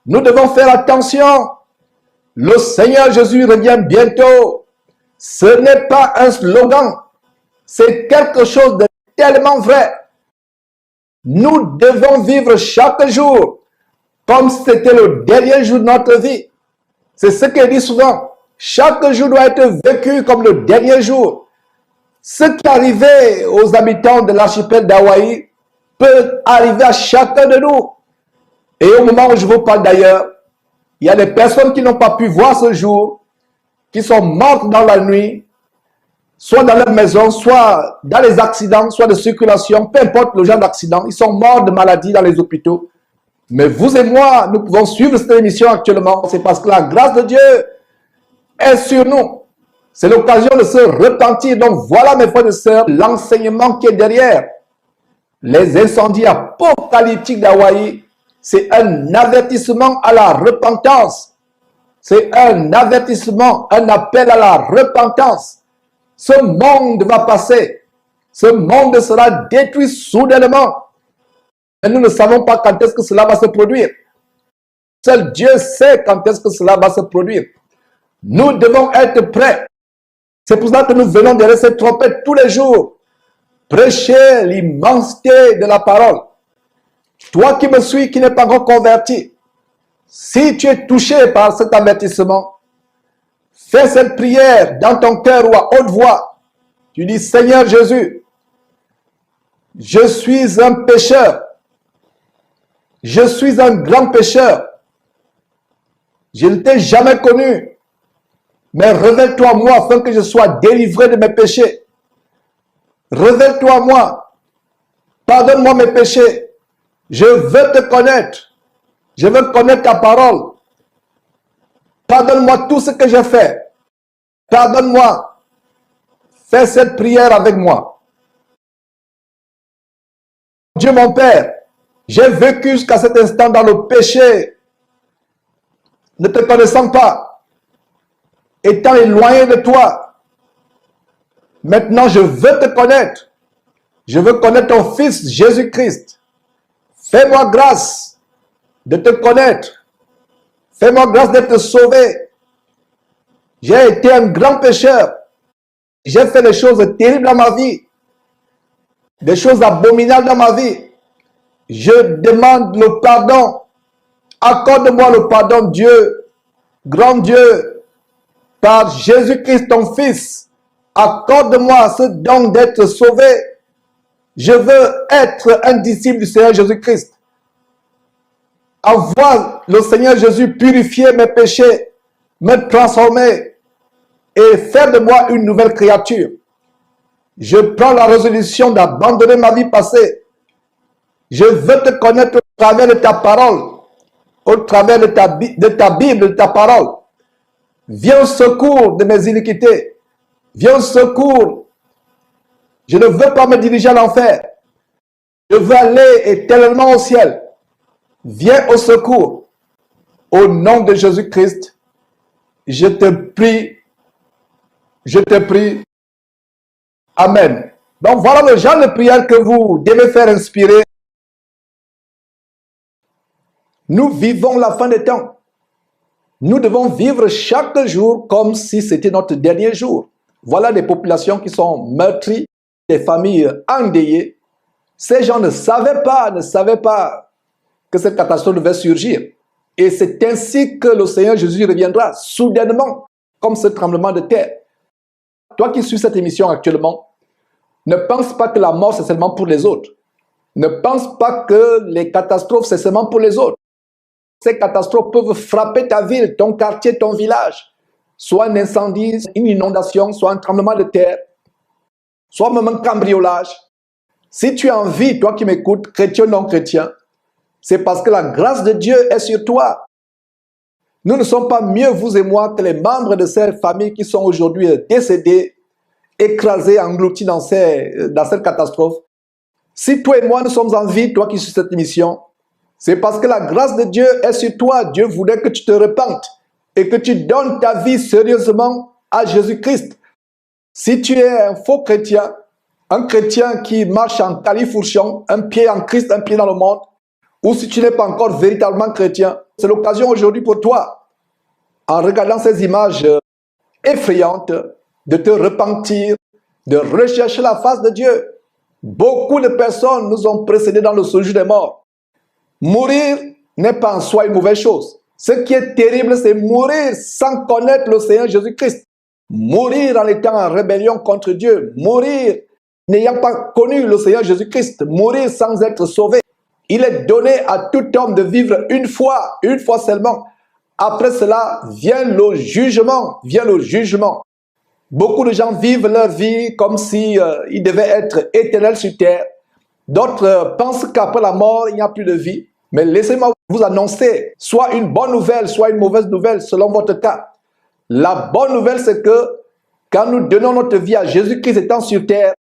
Nous devons faire attention. Le Seigneur Jésus revient bientôt. Ce n'est pas un slogan. C'est quelque chose de tellement vrai. Nous devons vivre chaque jour comme si c'était le dernier jour de notre vie. C'est ce qu'il dit souvent. Chaque jour doit être vécu comme le dernier jour. Ce qui est arrivé aux habitants de l'archipel d'Hawaï peut arriver à chacun de nous. Et au moment où je vous parle d'ailleurs, il y a des personnes qui n'ont pas pu voir ce jour, qui sont mortes dans la nuit, soit dans leur maison, soit dans les accidents, soit de circulation, peu importe le genre d'accident. Ils sont morts de maladie dans les hôpitaux. Mais vous et moi, nous pouvons suivre cette émission actuellement. C'est parce que la grâce de Dieu est sur nous. C'est l'occasion de se repentir. Donc voilà, mes frères et sœurs, l'enseignement qui est derrière les incendies apocalyptiques d'Hawaï. C'est un avertissement à la repentance. C'est un avertissement, un appel à la repentance. Ce monde va passer. Ce monde sera détruit soudainement. Mais nous ne savons pas quand est-ce que cela va se produire. Seul Dieu sait quand est-ce que cela va se produire. Nous devons être prêts. C'est pour cela que nous venons derrière cette trompette tous les jours. Prêcher l'immensité de la parole. Toi qui me suis, qui n'es pas encore converti, si tu es touché par cet avertissement, fais cette prière dans ton cœur ou à haute voix. Tu dis, Seigneur Jésus, je suis un pécheur. Je suis un grand pécheur. Je ne t'ai jamais connu. Mais révèle-toi à moi afin que je sois délivré de mes péchés. Révèle-toi à moi. Pardonne-moi mes péchés. Je veux te connaître. Je veux connaître ta parole. Pardonne-moi tout ce que j'ai fait. Pardonne-moi. Fais cette prière avec moi. Dieu mon Père, j'ai vécu jusqu'à cet instant dans le péché, ne te connaissant pas, étant éloigné de toi. Maintenant, je veux te connaître. Je veux connaître ton Fils Jésus-Christ. Fais-moi grâce de te connaître. Fais-moi grâce d'être sauvé. J'ai été un grand pécheur. J'ai fait des choses terribles dans ma vie. Des choses abominables dans ma vie. Je demande le pardon. Accorde-moi le pardon, Dieu, grand Dieu, par Jésus-Christ, ton Fils. Accorde-moi ce don d'être sauvé. Je veux être un disciple du Seigneur Jésus-Christ. Avoir le Seigneur Jésus purifier mes péchés, me transformer et faire de moi une nouvelle créature. Je prends la résolution d'abandonner ma vie passée. Je veux te connaître au travers de ta parole, au travers de ta Bible, de ta parole. Viens au secours de mes iniquités. Viens au secours. Je ne veux pas me diriger à l'enfer. Je veux aller éternellement au ciel. Viens au secours. Au nom de Jésus-Christ, je te prie. Je te prie. Amen. Donc voilà le genre de prière que vous devez faire inspirer. Nous vivons la fin des temps. Nous devons vivre chaque jour comme si c'était notre dernier jour. Voilà des populations qui sont meurtries, des familles endeuillées. Ces gens ne savaient pas que cette catastrophe devait surgir. Et c'est ainsi que le Seigneur Jésus reviendra soudainement, comme ce tremblement de terre. Toi qui suis cette émission actuellement, ne pense pas que la mort c'est seulement pour les autres. Ne pense pas que les catastrophes c'est seulement pour les autres. Ces catastrophes peuvent frapper ta ville, ton quartier, ton village. Soit un incendie, une inondation, soit un tremblement de terre, soit même un cambriolage. Si tu as envie, toi qui m'écoutes, chrétien ou non chrétien, c'est parce que la grâce de Dieu est sur toi. Nous ne sommes pas mieux, vous et moi, que les membres de ces familles qui sont aujourd'hui décédées, écrasées, englouties dans cette catastrophe. Si toi et moi, nous sommes en vie, toi qui suis cette émission, c'est parce que la grâce de Dieu est sur toi. Dieu voulait que tu te repentes et que tu donnes ta vie sérieusement à Jésus-Christ. Si tu es un faux chrétien, un chrétien qui marche en califourchon, un pied en Christ, un pied dans le monde, ou si tu n'es pas encore véritablement chrétien, c'est l'occasion aujourd'hui pour toi, en regardant ces images effrayantes, de te repentir, de rechercher la face de Dieu. Beaucoup de personnes nous ont précédés dans le séjour des morts. Mourir n'est pas en soi une mauvaise chose. Ce qui est terrible, c'est mourir sans connaître le Seigneur Jésus-Christ. Mourir en étant en rébellion contre Dieu. Mourir n'ayant pas connu le Seigneur Jésus-Christ. Mourir sans être sauvé. Il est donné à tout homme de vivre une fois seulement. Après cela, vient le jugement. Beaucoup de gens vivent leur vie comme si ils devaient être éternels sur terre. D'autres pensent qu'après la mort, il n'y a plus de vie. Mais laissez-moi vous annoncer, soit une bonne nouvelle, soit une mauvaise nouvelle, selon votre cas. La bonne nouvelle, c'est que quand nous donnons notre vie à Jésus-Christ étant sur terre,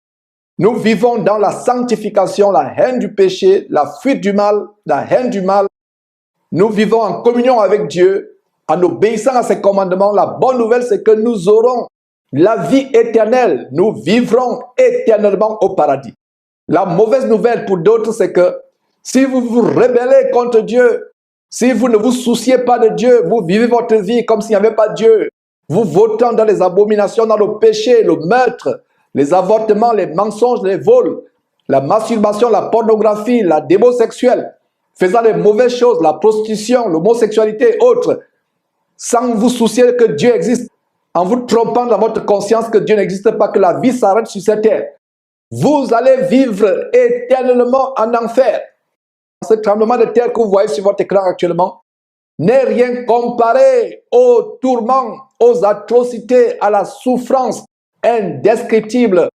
nous vivons dans la sanctification, la haine du péché, la fuite du mal, la haine du mal. Nous vivons en communion avec Dieu, en obéissant à ses commandements. La bonne nouvelle, c'est que nous aurons la vie éternelle. Nous vivrons éternellement au paradis. La mauvaise nouvelle pour d'autres, c'est que si vous vous rebellez contre Dieu, si vous ne vous souciez pas de Dieu, vous vivez votre vie comme s'il n'y avait pas de Dieu, vous votant dans les abominations, dans le péché, le meurtre, les avortements, les mensonges, les vols, la masturbation, la pornographie, la démo sexuelle, faisant les mauvaises choses, la prostitution, l'homosexualité et autres, sans vous soucier que Dieu existe, en vous trompant dans votre conscience que Dieu n'existe pas, que la vie s'arrête sur cette terre, vous allez vivre éternellement en enfer. Ce tremblement de terre que vous voyez sur votre écran actuellement n'est rien comparé aux tourments, aux atrocités, à la souffrance indescriptible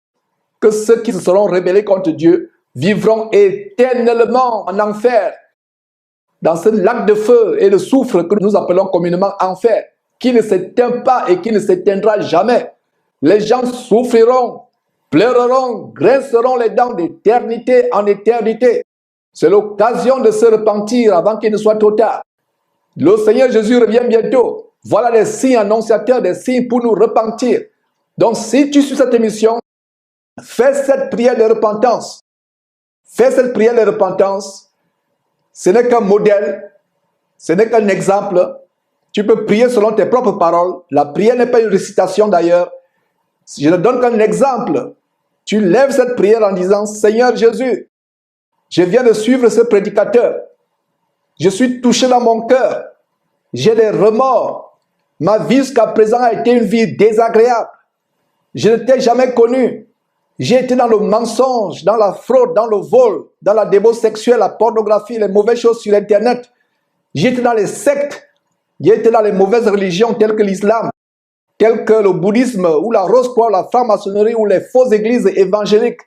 que ceux qui se seront rebellés contre Dieu vivront éternellement en enfer, dans ce lac de feu et de soufre que nous appelons communément enfer, qui ne s'éteint pas et qui ne s'éteindra jamais. Les gens souffriront, pleureront, grinceront les dents d'éternité en éternité. C'est l'occasion de se repentir avant qu'il ne soit trop tard. Le Seigneur Jésus revient bientôt. Voilà les signes annonciateurs, des signes pour nous repentir. Donc si tu suis cette émission, fais cette prière de repentance. Fais cette prière de repentance. Ce n'est qu'un modèle, ce n'est qu'un exemple. Tu peux prier selon tes propres paroles. La prière n'est pas une récitation d'ailleurs. Je ne donne qu'un exemple. Tu lèves cette prière en disant, Seigneur Jésus, je viens de suivre ce prédicateur. Je suis touché dans mon cœur. J'ai des remords. Ma vie jusqu'à présent a été une vie désagréable. Je ne t'ai jamais connu. J'ai été dans le mensonge, dans la fraude, dans le vol, dans la démo sexuelle, la pornographie, les mauvaises choses sur Internet. J'ai été dans les sectes. J'ai été dans les mauvaises religions telles que l'islam, telles que le bouddhisme, ou la rose-croix, la franc-maçonnerie, ou les fausses églises évangéliques,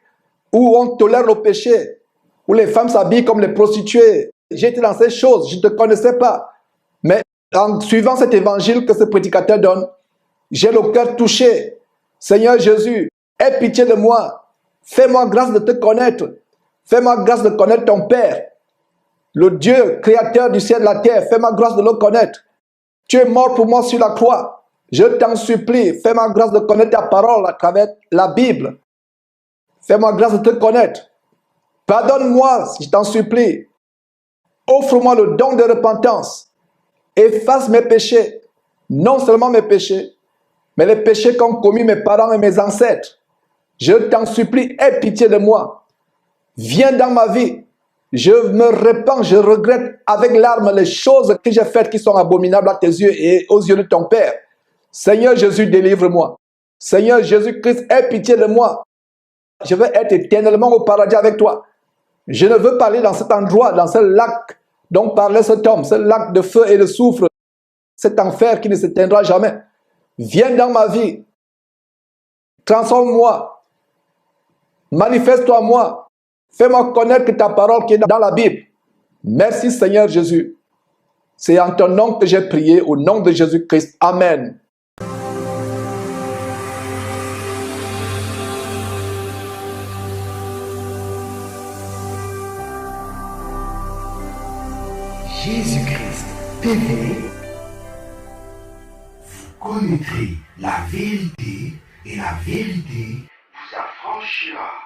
où on tolère le péché, où les femmes s'habillent comme les prostituées. J'étais dans ces choses, je ne te connaissais pas. Mais en suivant cet évangile que ce prédicateur donne, j'ai le cœur touché. Seigneur Jésus, aie pitié de moi. Fais-moi grâce de te connaître. Fais-moi grâce de connaître ton Père. Le Dieu créateur du ciel et de la terre, fais-moi grâce de le connaître. Tu es mort pour moi sur la croix. Je t'en supplie, fais-moi grâce de connaître ta parole à travers la Bible. Fais-moi grâce de te connaître. Pardonne-moi, si je t'en supplie. Offre-moi le don de repentance. Efface mes péchés. Non seulement mes péchés, mais les péchés qu'ont commis mes parents et mes ancêtres. Je t'en supplie, aie pitié de moi. Viens dans ma vie. Je me répands, je regrette avec larmes les choses que j'ai faites qui sont abominables à tes yeux et aux yeux de ton Père. Seigneur Jésus, délivre-moi. Seigneur Jésus-Christ, aie pitié de moi. Je veux être éternellement au paradis avec toi. Je ne veux pas aller dans cet endroit, dans ce lac dont parlait cet homme, ce lac de feu et de soufre, cet enfer qui ne s'éteindra jamais. Viens dans ma vie. Transforme-moi. Manifeste-toi moi. Fais-moi connaître ta parole qui est dans la Bible. Merci Seigneur Jésus. C'est en ton nom que j'ai prié, au nom de Jésus-Christ. Amen. Jésus-Christ TV, vous connaîtrez la vérité et la vérité vous affranchira.